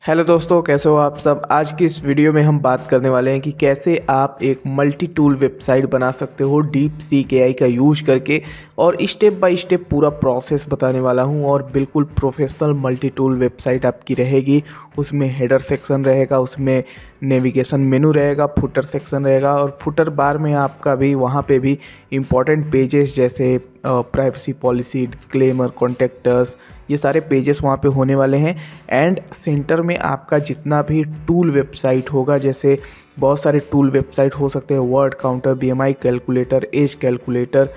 Hello दोस्तों, कैसे हो आप सब। आज की इस वीडियो में हम बात करने वाले हैं कि कैसे आप एक मल्टी टूल वेबसाइट बना सकते हो डीपसीक एआई का यूज करके। और स्टेप बाय स्टेप पूरा प्रोसेस बताने वाला हूं और बिल्कुल प्रोफेशनल मल्टी टूल वेबसाइट आपकी रहेगी। उसमें हेडर सेक्शन रहेगा, उसमें नेविगेशन मेनू रहेगा, फुटर सेक्शन रहेगा और फुटर बार में आपका भी वहाँ पे भी इम्पॉर्टेंट पेजेस जैसे प्राइवेसी पॉलिसी, डिस्क्लेमर, कॉन्टेक्टस, ये सारे पेजेस वहाँ पे होने वाले हैं। एंड सेंटर में आपका जितना भी टूल वेबसाइट होगा, जैसे बहुत सारे टूल वेबसाइट हो सकते हैं, word counter, BMI calculator, age calculator,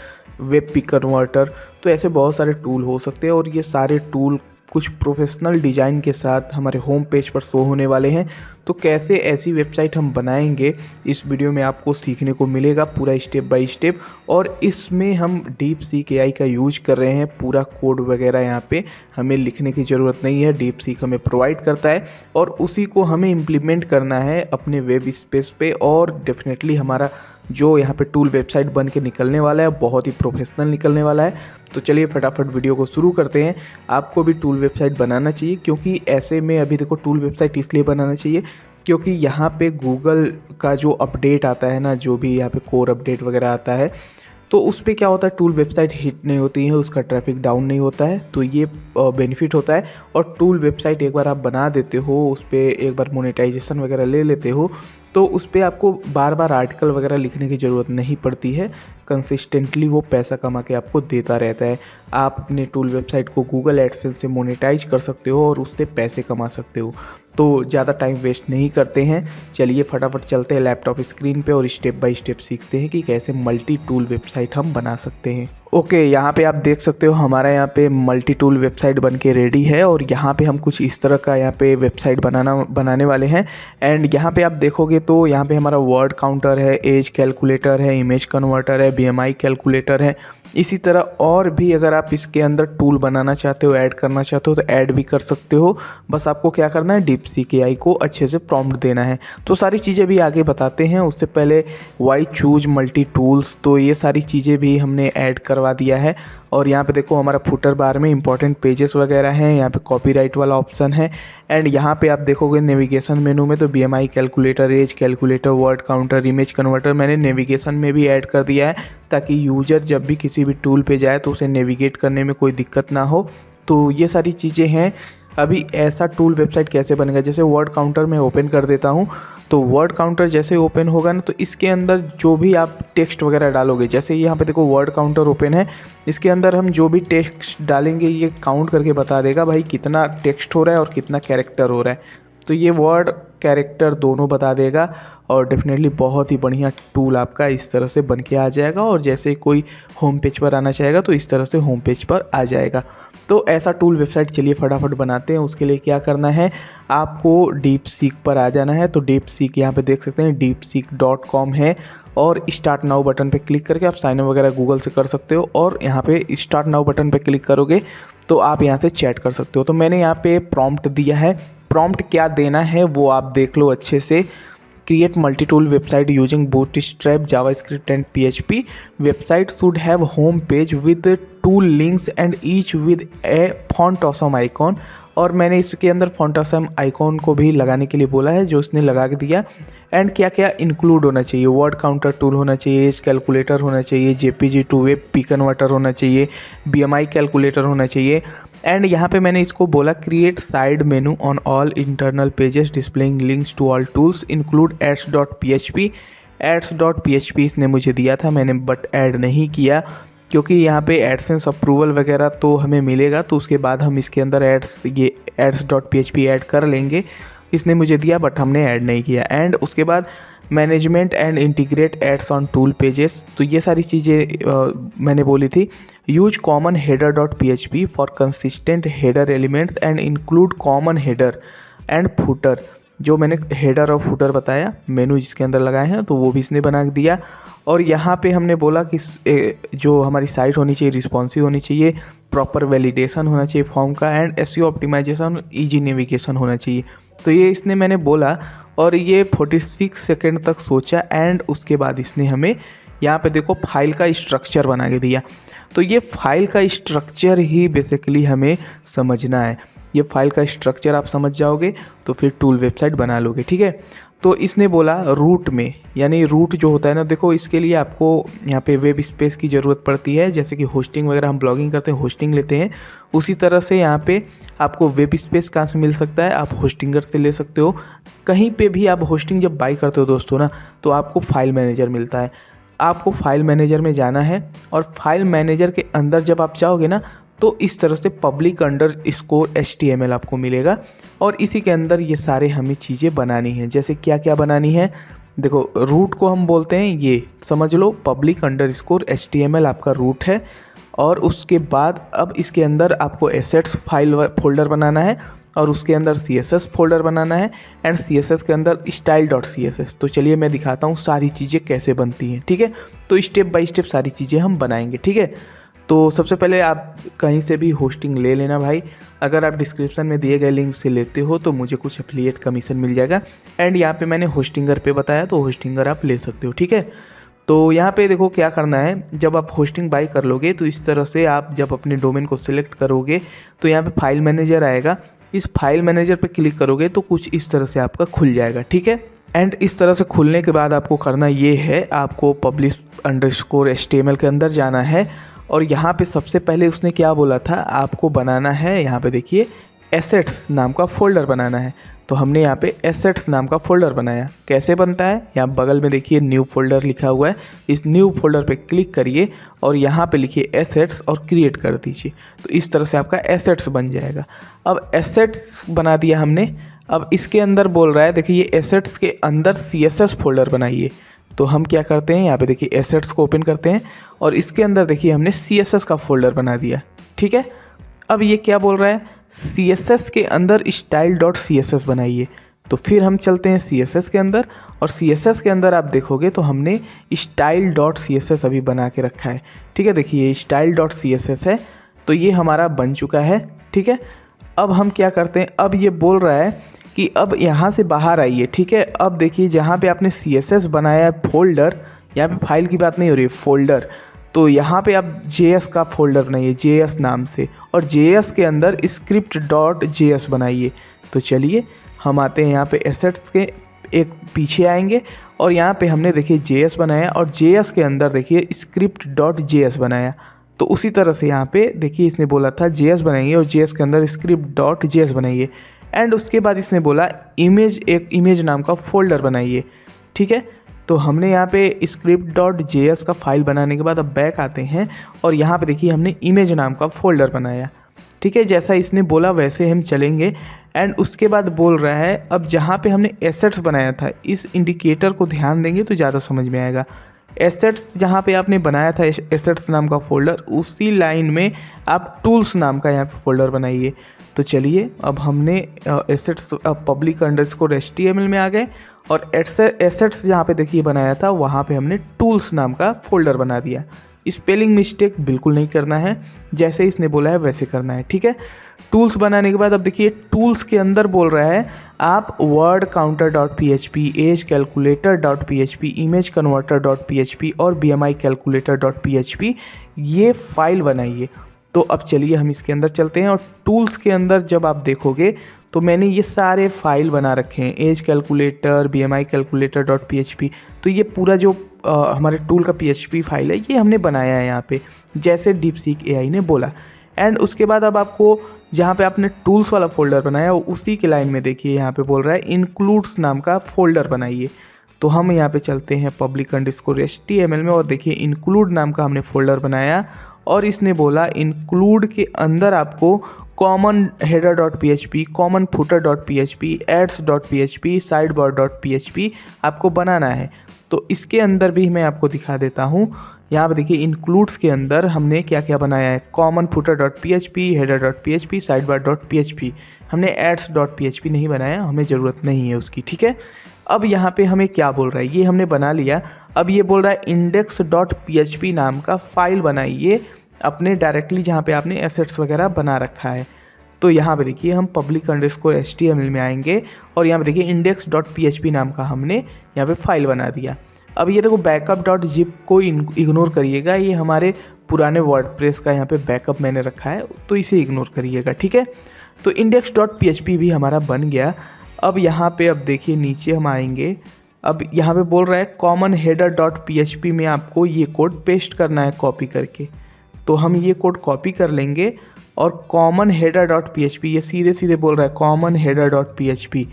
WebP converter, तो ऐसे बहुत सारे टूल हो सकते हैं। और ये सारे टूल कुछ प्रोफेशनल डिज़ाइन के साथ हमारे होम पेज पर शो होने वाले हैं। तो कैसे ऐसी वेबसाइट हम बनाएंगे, इस वीडियो में आपको सीखने को मिलेगा पूरा स्टेप बाय स्टेप। और इसमें हम डीपसीक एआई का यूज कर रहे हैं। पूरा कोड वगैरह यहाँ पे हमें लिखने की ज़रूरत नहीं है, डीपसीक हमें प्रोवाइड करता है और उसी को हमें इम्प्लीमेंट करना है अपने वेब स्पेस पे। और डेफिनेटली हमारा जो यहाँ पे टूल वेबसाइट बन के निकलने वाला है बहुत ही प्रोफेशनल निकलने वाला है। तो चलिए फटाफट वीडियो को शुरू करते हैं। आपको भी टूल वेबसाइट बनाना चाहिए, क्योंकि ऐसे में अभी देखो टूल वेबसाइट इसलिए बनाना चाहिए क्योंकि यहाँ पे गूगल का जो अपडेट आता है ना, जो भी यहाँ पे कोर अपडेट वगैरह आता है, तो उस पर क्या होता है, टूल वेबसाइट हिट नहीं होती है, उसका ट्रैफिक डाउन नहीं होता है। तो ये बेनिफिट होता है। और टूल वेबसाइट एक बार आप बना देते हो, उस पर एक बार मोनेटाइजेशन वगैरह ले लेते हो, तो उस पर आपको बार बार आर्टिकल वगैरह लिखने की ज़रूरत नहीं पड़ती है। कंसिस्टेंटली वो पैसा कमा के आपको देता रहता है। आप अपने टूल वेबसाइट को गूगल एडसेंस से मोनेटाइज कर सकते हो और उससे पैसे कमा सकते हो। तो ज़्यादा टाइम वेस्ट नहीं करते हैं, चलिए फटाफट चलते हैं लैपटॉप स्क्रीन पे और स्टेप बाय स्टेप सीखते हैं कि कैसे मल्टी टूल वेबसाइट हम बना सकते हैं। ओके, यहाँ पे आप देख सकते हो हमारा यहाँ पे मल्टी टूल वेबसाइट बन के रेडी है। और यहाँ पे हम कुछ इस तरह का यहाँ पे वेबसाइट बनाने वाले हैं। एंड यहाँ पे आप देखोगे तो यहाँ पे हमारा वर्ड काउंटर है, एज कैलकुलेटर है, इमेज कन्वर्टर है, बीएमआई कैलकुलेटर है। इसी तरह और भी अगर आप इसके अंदर टूल बनाना चाहते हो, ऐड करना चाहते हो तो ऐड भी कर सकते हो। बस आपको क्या करना है, डीपसीक एआई को अच्छे से प्रॉम्प्ट देना है। तो सारी चीज़ें भी आगे बताते हैं। उससे पहले वाई चूज मल्टी टूल्स, तो ये सारी चीज़ें भी हमने ऐड करवा दिया है। और यहाँ पे देखो हमारा फुटर बार में इंपॉर्टेंट पेजेस वगैरह हैं, यहाँ पे कॉपीराइट वाला ऑप्शन है। एंड यहाँ पे आप देखोगे नेविगेशन मेनू में तो BMI calculator, age calculator, word counter, image converter मैंने नेविगेशन में भी ऐड कर दिया है, ताकि यूजर जब भी किसी भी टूल पे जाए तो उसे नेविगेट करने में कोई दिक्कत ना हो। तो ये सारी चीज़ें हैं। अभी ऐसा टूल वेबसाइट कैसे बनेगा, जैसे वर्ड काउंटर में ओपन कर देता हूँ, तो वर्ड काउंटर जैसे ओपन होगा ना, तो इसके अंदर जो भी आप टेक्स्ट वगैरह डालोगे, जैसे यहाँ पे देखो वर्ड काउंटर ओपन है, इसके अंदर हम जो भी टेक्स्ट डालेंगे ये काउंट करके बता देगा भाई कितना टेक्स्ट हो रहा है और कितना कैरेक्टर हो रहा है। तो ये वर्ड कैरेक्टर दोनों बता देगा। और डेफिनेटली बहुत ही बढ़िया टूल आपका इस तरह से बन के आ जाएगा। और जैसे कोई होम पेज पर आना चाहेगा तो इस तरह से होम पेज पर आ जाएगा। तो ऐसा टूल वेबसाइट चलिए फटाफट बनाते हैं। उसके लिए क्या करना है, आपको डीपसीक पर आ जाना है। तो डीपसीक यहाँ पे देख सकते हैं deepseek.com है। और स्टार्ट नाउ बटन पे क्लिक करके आप साइन अप वगैरह गूगल से कर सकते हो। और यहाँ पे स्टार्ट नाउ बटन पे क्लिक करोगे तो आप यहाँ से चैट कर सकते हो। तो मैंने यहाँ पे प्रॉम्प्ट दिया है। प्रॉम्प्ट क्या देना है वो आप देख लो अच्छे से। Create multi tool website using bootstrap, JavaScript and PHP. Website should have home page with tool links and each with A font awesome icon. और मैंने इसके अंदर फॉन्ट ऑसम आइकॉन को भी लगाने के लिए बोला है, जो उसने लगा के दिया। एंड क्या क्या इंक्लूड होना चाहिए, वर्ड काउंटर टूल होना चाहिए, एज कैलकुलेटर होना चाहिए, JPG to WebP converter होना चाहिए, बीएमआई कैलकुलेटर होना चाहिए। एंड यहाँ पे मैंने इसको बोला create side menu on all internal pages displaying links to all tools include ads.php। ads.php इसने मुझे दिया था, मैंने बट ऐड नहीं किया क्योंकि यहाँ पे एडसेंस अप्रूवल वगैरह तो हमें मिलेगा, तो उसके बाद हम इसके अंदर ये ads.php ऐड कर लेंगे। इसने मुझे दिया बट हमने ऐड नहीं किया। एंड उसके बाद management and integrate ads on tool pages, तो ये सारी चीज़ें मैंने बोली थी। Use common header.php for consistent header elements and include common header and footer. जो मैंने हेडर और फुटर बताया मेनू जिसके अंदर लगाए हैं, तो वो भी इसने बना दिया। और यहाँ पे हमने बोला कि जो हमारी साइट होनी चाहिए रिस्पॉन्सिव होनी चाहिए, प्रॉपर वैलिडेशन होना चाहिए फॉर्म का, and SEO optimization, easy navigation होना चाहिए। तो ये इसने मैंने बोला और ये 46 सेकेंड तक सोचा। एंड उसके बाद इसने हमें यहाँ पे देखो फाइल का स्ट्रक्चर बना के दिया। तो ये फाइल का स्ट्रक्चर ही बेसिकली हमें समझना है। ये फाइल का स्ट्रक्चर आप समझ जाओगे तो फिर टूल वेबसाइट बना लोगे। ठीक है, तो इसने बोला रूट में, यानी रूट जो होता है ना, देखो इसके लिए आपको यहाँ पे वेब स्पेस की ज़रूरत पड़ती है। जैसे कि होस्टिंग वगैरह हम ब्लॉगिंग करते हैं, होस्टिंग लेते हैं, उसी तरह से यहाँ पे आपको वेब स्पेस कहाँ से मिल सकता है, आप होस्टिंगर से ले सकते हो। कहीं पे भी आप होस्टिंग जब बाई करते हो दोस्तों ना, तो आपको फाइल मैनेजर मिलता है। आपको फाइल मैनेजर में जाना है और फाइल मैनेजर के अंदर जब आप जाओगे ना, तो इस तरह से public_HTML आपको मिलेगा और इसी के अंदर ये सारे हमें चीज़ें बनानी हैं। जैसे क्या क्या बनानी है, देखो रूट को हम बोलते हैं, ये समझ लो public_HTML आपका रूट है। और उसके बाद अब इसके अंदर आपको एसेट्स फाइल फोल्डर बनाना है और उसके अंदर CSS फोल्डर बनाना है एंड CSS के अंदर style.css। तो चलिए मैं दिखाता हूँ सारी चीज़ें कैसे बनती हैं। ठीक है, तो स्टेप बाय स्टेप सारी चीज़ें हम बनाएंगे। ठीक है, तो सबसे पहले आप कहीं से भी होस्टिंग ले लेना भाई। अगर आप डिस्क्रिप्शन में दिए गए लिंक से लेते हो तो मुझे कुछ एफिलिएट कमीशन मिल जाएगा। एंड यहाँ पे मैंने होस्टिंगर पे बताया, तो होस्टिंगर आप ले सकते हो। ठीक है, तो यहाँ पे देखो क्या करना है, जब आप होस्टिंग बाई कर लोगे तो इस तरह से आप जब अपने डोमेन को सिलेक्ट करोगे तो यहाँ पे फाइल मैनेजर आएगा। इस फाइल मैनेजर पे क्लिक करोगे तो कुछ इस तरह से आपका खुल जाएगा। ठीक है, एंड इस तरह से खुलने के बाद आपको करना ये है, आपको publish_HTML के अंदर जाना है और यहाँ पे सबसे पहले उसने क्या बोला था, आपको बनाना है, यहाँ पे देखिए एसेट्स नाम का फ़ोल्डर बनाना है। तो हमने यहाँ पे एसेट्स नाम का फ़ोल्डर बनाया। कैसे बनता है, यहाँ बगल में देखिए न्यू फोल्डर लिखा हुआ है, इस न्यू फोल्डर पे क्लिक करिए और यहाँ पे लिखिए एसेट्स और क्रिएट कर दीजिए। तो इस तरह से आपका एसेट्स बन जाएगा। अब एसेट्स बना दिया हमने। अब इसके अंदर बोल रहा है, देखिए ये एसेट्स के अंदर CSS फोल्डर बनाइए। तो हम क्या करते हैं, यहाँ पे देखिए एसेट्स को ओपन करते हैं और इसके अंदर देखिए हमने CSS का फोल्डर बना दिया। ठीक है, अब ये क्या बोल रहा है, CSS के अंदर style.css बनाइए। तो फिर हम चलते हैं CSS के अंदर और CSS के अंदर आप देखोगे तो हमने style.css अभी बना के रखा है। ठीक है, देखिए ये style.css है, तो ये हमारा बन चुका है। ठीक है, अब हम क्या करते हैं, अब ये बोल रहा है कि अब यहाँ से बाहर आइए। ठीक है, अब देखिए जहाँ पे आपने CSS बनाया है फोल्डर, यहाँ पे फाइल की बात नहीं हो रही है, फोल्डर, तो यहाँ पे आप JS का फोल्डर बनाइए JS नाम से और JS के अंदर script.js बनाइए। तो चलिए हम आते हैं यहाँ पे एसेट्स के एक पीछे आएंगे और यहाँ पे हमने देखिए JS बनाया और JS के अंदर देखिए script.js बनाया। तो उसी तरह से यहाँ पे देखिए इसने बोला था JS बनाइए और JS के अंदर script.js बनाइए। एंड उसके बाद इसने बोला एक इमेज नाम का फोल्डर बनाइए। ठीक है, तो हमने यहाँ पे script.js का फाइल बनाने के बाद अब बैक आते हैं और यहाँ पे देखिए हमने इमेज नाम का फोल्डर बनाया। ठीक है, जैसा इसने बोला वैसे हम चलेंगे। एंड उसके बाद बोल रहा है, अब जहाँ पे हमने एसेट्स बनाया था, इस इंडिकेटर को ध्यान देंगे तो ज़्यादा समझ में आएगा। एसेट्स जहाँ पे आपने बनाया था एसेट्स नाम का फोल्डर, उसी लाइन में आप टूल्स नाम का यहाँ पे फोल्डर बनाइए। तो चलिए अब हमने एसेट्स public_HTML में आ गए और एसेट्स जहाँ पे देखिए बनाया था वहाँ पे हमने टूल्स नाम का फोल्डर बना दिया। स्पेलिंग मिस्टेक बिल्कुल नहीं करना है, जैसे इसने बोला है वैसे करना है। ठीक है, टूल्स बनाने के बाद अब देखिए टूल्स के अंदर बोल रहा है आप wordcounter.php, agecalculator.php, imageconverter.php और bmicalculator.php ये फाइल बनाइए। तो अब चलिए हम इसके अंदर चलते हैं और टूल्स के अंदर जब आप देखोगे तो मैंने ये सारे फाइल बना रखे हैं, एज कैलकुलेटर, bmicalculator.php। तो ये पूरा जो हमारे टूल का PHP फाइल है ये हमने बनाया है यहाँ पे, जैसे DeepSeek AI ने बोला। एंड उसके बाद अब आपको जहाँ पे आपने टूल्स वाला फोल्डर बनाया उसी के लाइन में देखिए यहाँ पे बोल रहा है इंक्लूड्स नाम का फोल्डर बनाइए। तो हम यहाँ पे चलते हैं public_HTML में और देखिए इंक्लूड नाम का हमने फोल्डर बनाया और इसने बोला इंक्लूड के अंदर आपको common header.php, common footer.php, ads.php, sidebar.php आपको बनाना है। तो इसके अंदर भी मैं आपको दिखा देता हूँ। यहाँ पे देखिए इंक्लूड्स के अंदर हमने क्या क्या बनाया है, कॉमन footer.php, header.php, sidebar.php। हमने ads.php नहीं बनाया, हमें ज़रूरत नहीं है उसकी। ठीक है, अब यहाँ पे हमें क्या बोल रहा है, ये हमने बना लिया। अब ये बोल रहा है index.php नाम का फाइल बनाइए अपने डायरेक्टली जहाँ पे आपने एसेट्स वगैरह बना रखा है। तो यहाँ पे देखिए हम public_HTML में आएंगे और यहाँ पे देखिए index.php नाम का हमने यहाँ पे फाइल बना दिया। अब ये देखो backup.zip को इग्नोर करिएगा, ये हमारे पुराने वर्डप्रेस का यहाँ पे बैकअप मैंने रखा है, तो इसे इग्नोर करिएगा। ठीक है, तो index.php भी हमारा बन गया। अब यहाँ पे अब देखिए नीचे हम आएंगे, अब यहाँ पे बोल रहा है कॉमन हेडर डॉट php में आपको ये कोड पेस्ट करना है कॉपी करके। तो हम ये कोड कॉपी कर लेंगे और कॉमन हेडर डॉट php, ये सीधे सीधे बोल रहा है कॉमन हेडर डॉट php।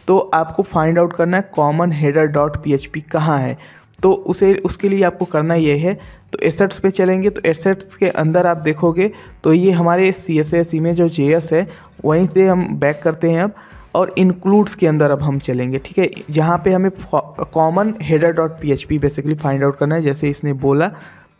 तो आपको फाइंड आउट करना है कॉमन हेडर डॉट php कहाँ है। तो उसके लिए आपको करना ये है, तो एसेट्स पे चलेंगे, तो एसेट्स के अंदर आप देखोगे तो ये हमारे CSS इमेज और JS है, वहीं से हम बैक करते हैं अब, और इंक्लूड्स के अंदर अब हम चलेंगे, ठीक है, जहाँ पे हमें common header dot php basically find out करना है। जैसे इसने बोला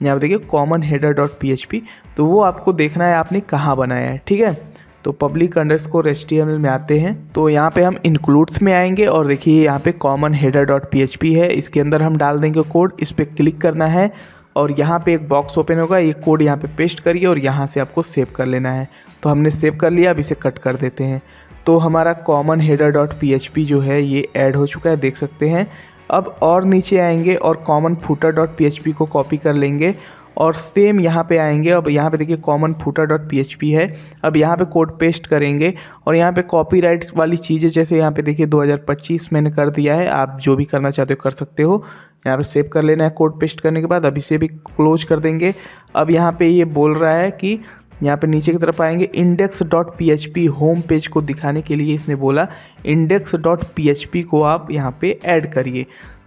यहाँ पे देखिए कॉमन हेडर डॉट php, तो वो आपको देखना है आपने कहाँ बनाया है, ठीक है। तो पब्लिक अंडरस्कोर HTML में आते हैं, तो यहाँ पे हम इंक्लूड्स में आएंगे और देखिए यहाँ पे कॉमन हेडर डॉट php है, इसके अंदर हम डाल देंगे कोड। इस पर क्लिक करना है और यहाँ पे एक बॉक्स ओपन होगा, ये कोड यहाँ पे पेस्ट करिए और यहाँ से आपको सेव कर लेना है। तो हमने सेव कर लिया, अब इसे कट कर देते हैं। तो हमारा कॉमन हेडर डॉट php जो है ये ऐड हो चुका है, देख सकते हैं। अब और नीचे आएंगे और कॉमन फूटर डॉट php को कॉपी कर लेंगे और सेम यहाँ पे आएंगे। अब यहाँ पे देखिए कॉमन फूटर डॉट php है, अब यहाँ पे कोड पेस्ट करेंगे और यहाँ पे कॉपीराइट वाली चीज़ें, जैसे यहाँ पे देखिए 2025 मैंने कर दिया है, आप जो भी करना चाहते हो कर सकते हो। यहाँ पे सेव कर लेना है कोड पेस्ट करने के बाद। अब इसे भी क्लोज कर देंगे। अब यहाँ पे ये बोल रहा है कि यहाँ पे नीचे की तरफ आएंगे, index.php होम पेज को दिखाने के लिए इसने बोला index.php को आप यहाँ पे ऐड करिए।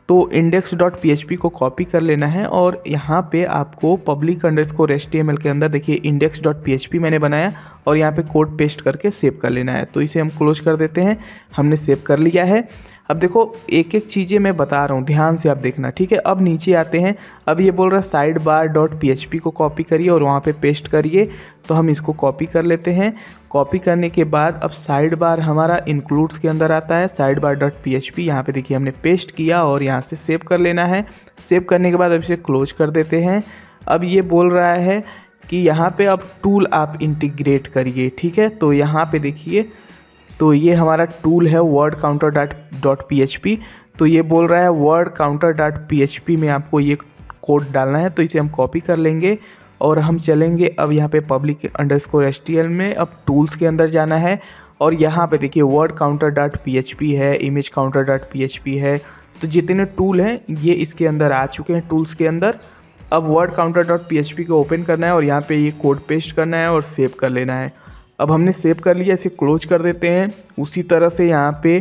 तो index.php को कॉपी कर लेना है और यहाँ पे आपको पब्लिक अंडरस्कोर HTML के अंदर देखिए index.php मैंने बनाया और यहाँ पे कोड पेस्ट करके सेव कर लेना है। तो इसे हम क्लोज कर देते हैं, हमने सेव कर लिया है। अब देखो एक एक चीज़ें मैं बता रहा हूँ, ध्यान से आप देखना, ठीक है। अब नीचे आते हैं, अब ये बोल रहा है साइड बार डॉट php को कॉपी करिए और वहाँ पे पेस्ट करिए। तो हम इसको कॉपी कर लेते हैं। कॉपी करने के बाद अब साइड बार हमारा इंक्लूड्स के अंदर आता है, साइड बार डॉट php यहाँ पे देखिए हमने पेस्ट किया और यहाँ से सेव कर लेना है। सेव करने के बाद अब इसे क्लोज कर देते हैं। अब ये बोल रहा है कि यहाँ पे अब टूल आप इंटीग्रेट करिए, ठीक है। तो यहाँ पे देखिए, तो ये हमारा टूल है वर्ड काउंटर डॉट php। तो ये बोल रहा है वर्ड काउंटर डॉट php में आपको ये कोड डालना है। तो इसे हम कॉपी कर लेंगे और हम चलेंगे अब यहाँ पे पब्लिक अंडरस्कोर HTML में, अब टूल्स के अंदर जाना है और यहाँ पे देखिए वर्ड काउंटर डॉट php है, इमेज काउंटर डॉट php है। तो जितने टूल हैं ये इसके अंदर आ चुके हैं टूल्स के अंदर। अब वर्ड काउंटर डॉट php को ओपन करना है और यहाँ पे ये कोड पेस्ट करना है और सेव कर लेना है। अब हमने सेव कर लिया, इसे क्लोज कर देते हैं। उसी तरह से यहाँ पे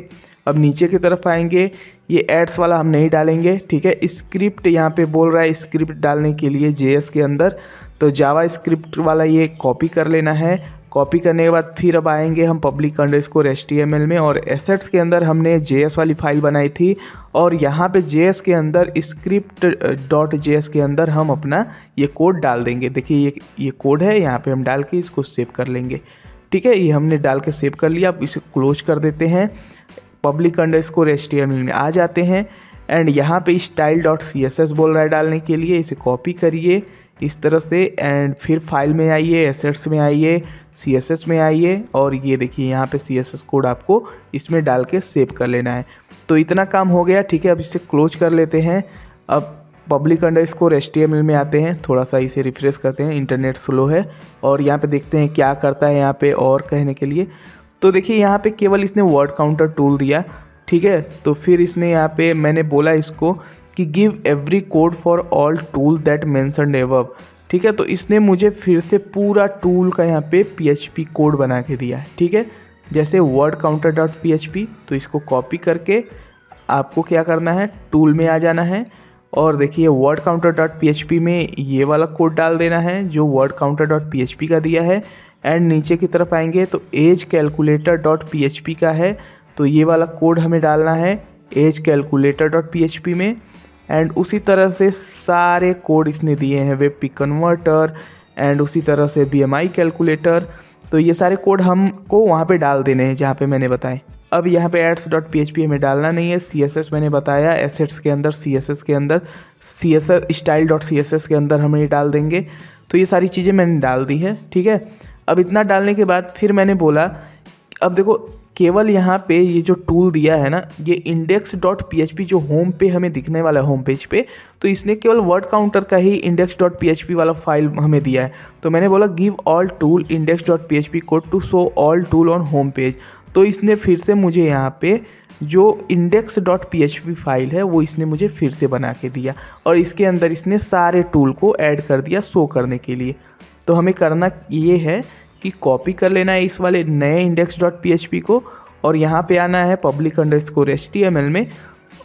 अब नीचे की तरफ आएंगे, ये एड्स वाला हम नहीं डालेंगे, ठीक है। स्क्रिप्ट यहाँ पे बोल रहा है स्क्रिप्ट डालने के लिए JS के अंदर, तो जावा स्क्रिप्ट वाला ये कॉपी कर लेना है। कॉपी करने के बाद फिर अब आएंगे हम पब्लिक अंडरस्कोर HTML में और एसेट्स के अंदर हमने JS वाली फाइल बनाई थी और यहाँ पे JS के अंदर स्क्रिप्ट डॉट JS के अंदर हम अपना ये कोड डाल देंगे। देखिए ये कोड है, यहाँ पे हम डाल के इसको सेव कर लेंगे, ठीक है। ये हमने डाल के सेव कर लिया। अब इसे क्लोज कर देते हैं। पब्लिक अंडरस्कोर HTML में आ जाते हैं एंड यहाँ पे स्टाइल डॉट CSS बोल रहा है डालने के लिए, इसे कॉपी करिए इस तरह से एंड फिर फाइल में आइए, एसेट्स में आइए, CSS में आइए और ये देखिए यहाँ पे CSS कोड आपको इसमें डाल के सेव कर लेना है। तो इतना काम हो गया, ठीक है। अब इसे क्लोज कर लेते हैं। अब पब्लिक अंडरस्कोर HTML में आते हैं, थोड़ा सा इसे रिफ्रेश करते हैं, इंटरनेट स्लो है और यहाँ पे देखते हैं क्या करता है यहाँ पे और कहने के लिए। तो देखिए यहाँ पे केवल इसने वर्ड काउंटर टूल दिया, ठीक है। तो फिर इसने यहाँ पे मैंने बोला इसको कि give every code for all tool that mentioned above, ठीक है। तो इसने मुझे फिर से पूरा टूल का यहाँ पे PHP कोड बना के दिया है, ठीक है। जैसे वर्ड काउंटर डॉट PHP, तो इसको कॉपी करके आपको क्या करना है, टूल में आ जाना है और देखिए वर्ड काउंटर डॉट php में ये वाला कोड डाल देना है जो वर्ड काउंटर डॉट php का दिया है। एंड नीचे की तरफ आएंगे तो एज कैलकुलेटर डॉट php का है, तो ये वाला कोड हमें डालना है एज कैलकुलेटर डॉट php में। एंड उसी तरह से सारे कोड इसने दिए हैं, वेब पिक कन्वर्टर एंड उसी तरह से BMI कैलकुलेटर। तो ये सारे कोड हमको वहाँ पे डाल देने हैं जहाँ पे मैंने बताए। अब यहाँ पे एड्स डॉट php हमें डालना नहीं है, CSS मैंने बताया एसेट्स के अंदर, CSS के अंदर CSS स्टाइल डॉट CSS के अंदर हम ये डाल देंगे। तो ये सारी चीज़ें मैंने डाल दी है, ठीक है। अब इतना डालने के बाद फिर मैंने बोला अब देखो केवल यहाँ पे ये जो टूल दिया है ना, ये index.php जो होम पे हमें दिखने वाला है होम पेज पे, तो इसने केवल वर्ड काउंटर का ही index.php वाला फाइल हमें दिया है। तो मैंने बोला give all tool index.php code to show all tool on home page, तो इसने फिर से मुझे यहाँ पे जो index.php फाइल है वो इसने मुझे फिर से बना के दिया और इसके अंदर इसने सारे टूल को ऐड कर दिया शो करने के लिए। तो हमें करना ये है कि कॉपी कर लेना है इस वाले नए index.php को और यहाँ पे आना है public_html में,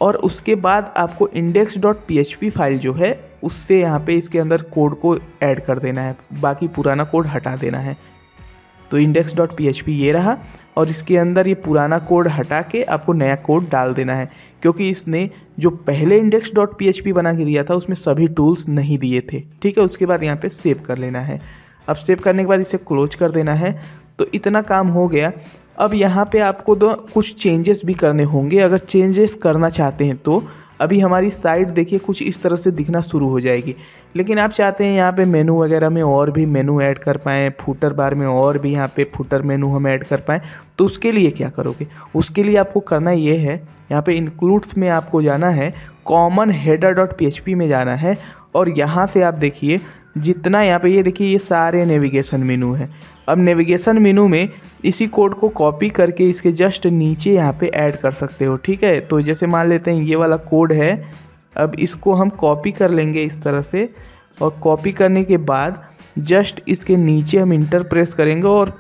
और उसके बाद आपको index.php फाइल जो है उससे यहाँ पे इसके अंदर कोड को ऐड कर देना है, बाकी पुराना कोड हटा देना है। तो index.php ये रहा और इसके अंदर ये पुराना कोड हटा के आपको नया कोड डाल देना है, क्योंकि इसने जो पहले index.php बना के दिया था उसमें सभी टूल्स नहीं दिए थे। ठीक है, उसके बाद यहाँ पे सेव कर लेना है। अब सेव करने के बाद इसे क्लोज कर देना है। तो इतना काम हो गया। अब यहाँ पे आपको कुछ चेंजेस भी करने होंगे। अगर चेंजेस करना चाहते हैं तो अभी हमारी साइट देखिए कुछ इस तरह से दिखना शुरू हो जाएगी, लेकिन आप चाहते हैं यहाँ पे मेनू वगैरह में और भी मेनू ऐड कर पाएँ, फुटर बार में और भी यहाँ पे फुटर मेनू हम ऐड कर पाएँ, तो उसके लिए क्या करोगे? उसके लिए आपको करना ये है, यहाँ पे इंक्लूड्स में आपको जाना है, कॉमन header.php में जाना है और यहाँ से आप देखिए जितना यहाँ पे ये देखिए ये सारे नेविगेशन मेनू है। अब नेविगेशन मेनू में इसी कोड को कॉपी करके इसके जस्ट नीचे यहाँ पे ऐड कर सकते हो। ठीक है, तो जैसे मान लेते हैं ये वाला कोड है, अब इसको हम कॉपी कर लेंगे इस तरह से और कॉपी करने के बाद जस्ट इसके नीचे हम इंटर प्रेस करेंगे और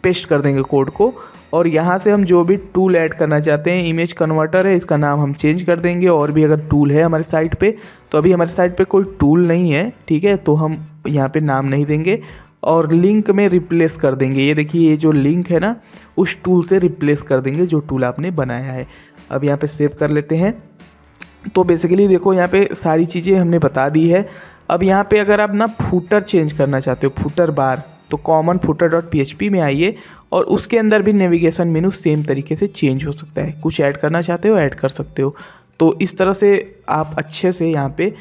पेस्ट कर देंगे कोड को, और यहाँ से हम जो भी टूल ऐड करना चाहते हैं, इमेज कन्वर्टर है इसका नाम हम चेंज कर देंगे, और भी अगर टूल है हमारे साइट पे, तो अभी हमारे साइट पे कोई टूल नहीं है। ठीक है, तो हम यहाँ पे नाम नहीं देंगे और लिंक में रिप्लेस कर देंगे। ये देखिए ये जो लिंक है ना उस टूल से रिप्लेस कर देंगे जो टूल आपने बनाया है। अब यहाँ पे सेव कर लेते हैं। तो बेसिकली देखो यहाँ पे सारी चीज़ें हमने बता दी है। अब यहाँ पे अगर आप ना फुटर चेंज करना चाहते हो, फुटर बार, तो कॉमन footer.php में आइए और उसके अंदर भी नेविगेशन मेनू सेम तरीके से चेंज हो सकता है। कुछ ऐड करना चाहते हो ऐड कर सकते हो। तो इस तरह से आप अच्छे से यहाँ पे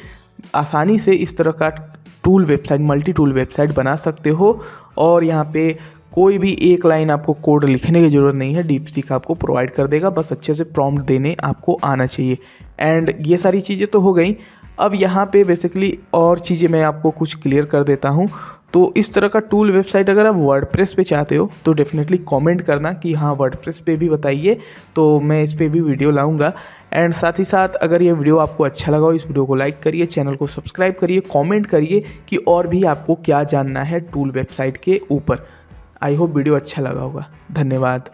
आसानी से इस तरह का tool website, multi tool website बना सकते हो। और यहाँ पे कोई भी एक लाइन आपको कोड लिखने की ज़रूरत नहीं है, DeepSeek आपको प्रोवाइड कर देगा, बस अच्छे से प्रॉम्प्ट देने आपको आना चाहिए। एंड ये सारी चीज़ें तो हो गई। अब यहाँ पे बेसिकली और चीज़ें मैं आपको कुछ क्लियर कर देता हूँ। तो इस तरह का टूल वेबसाइट अगर आप वर्डप्रेस पे चाहते हो तो डेफिनेटली कमेंट करना कि हाँ वर्डप्रेस पे भी बताइए, तो मैं इस पे भी वीडियो लाऊंगा। एंड साथ ही साथ अगर ये वीडियो आपको अच्छा लगा हो, इस वीडियो को लाइक करिए, चैनल को सब्सक्राइब करिए, कमेंट करिए कि और भी आपको क्या जानना है टूल वेबसाइट के ऊपर। आई होप वीडियो अच्छा लगा होगा। धन्यवाद।